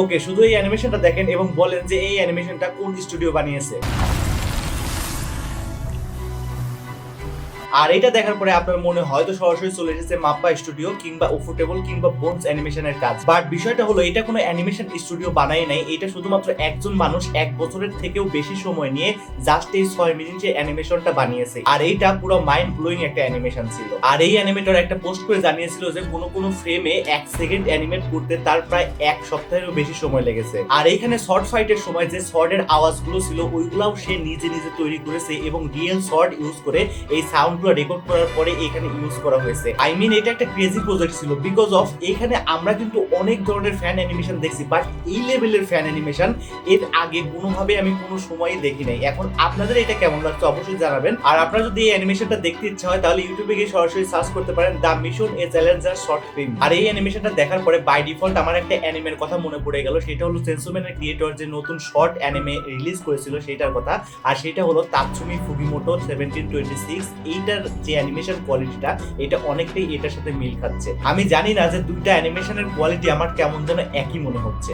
ওকে, শুধু এই অ্যানিমেশনটা দেখেন এবং বলেন যে এই অ্যানিমেশনটা কোন স্টুডিও বানিয়েছে। আর এটা দেখার পরে আপনার মনে হয়তো সরাসরি চলে এসেছে মাপ্পা স্টুডিও কিংবা উফুটেবল কিংবা বোনস অ্যানিমেশনের কাজ। বাট বিষয়টা হলো এটা কোনো অ্যানিমেশন স্টুডিও বানায় নাই, এটা শুধুমাত্র একজন মানুষ 1 বছরের থেকেও বেশি সময় নিয়ে জাস্ট এই 6 মিনিটের অ্যানিমেশনটা বানিয়েছে। আর এইটা পুরো মাইন্ড ব্লোয়িং একটা অ্যানিমেশন ছিল। আর এই অ্যানিমেটর একটা পোস্ট করে জানিয়েছিল যে কোনো ফ্রেমে 1 সেকেন্ড অ্যানিমেট করতে তার প্রায় 1 সপ্তাহেরও বেশি সময় লেগেছে। আর এইখানে শর্ট ফাইটের সময় যে শর্টের আওয়াজগুলো ছিল ওইগুলাও সে নিজে নিজে তৈরি করেছে এবং রিয়েল শর্ট ইউজ করে এই সাউন্ড রেকর্ড করার পরে এখানে ইউজ করা হয়েছে। আই মিন এটা একটা ক্রেজি প্রজেক্ট ছিল বিকজ অফ এখানে আমরা কিন্তু অনেক ধরনের ফ্যান অ্যানিমেশন দেখছি, বাট এই লেভেলের ফ্যান অ্যানিমেশন এর আগে কোনোভাবে আমি কোনো সময়ই দেখি নাই। এখন আপনাদের এটা কেমন লাগছে অবশ্যই জানাবেন। আর আপনারা যদি এই অ্যানিমেশনটা দেখতে ইচ্ছা হয় তাহলে ইউটিউবে গিয়ে সরাসরি সার্চ করতে পারেন the mission a challenger short film. আর এই অ্যানিমেশনটা দেখার পরে বাই ডিফল্ট আমার একটা অ্যানিমের কথা মনে পড়ে গেল, সেটা হলো চেনসো ম্যানের ক্রিয়েটর যে নতুন শর্ট অ্যানিমে রিলিজ করেছিল সেটার কথা। আর সেটা হলো তাৎসুমি ফুগিমোটো 1726। এইটার যে অ্যানিমেশন কোয়ালিটিটা এটা অনেকটাই এটার সাথে মিল খাচ্ছে। আমি জানি না যে দুইটা অ্যানিমেশনের কোয়ালিটি আমার কেমন যেন একই মনে হচ্ছে।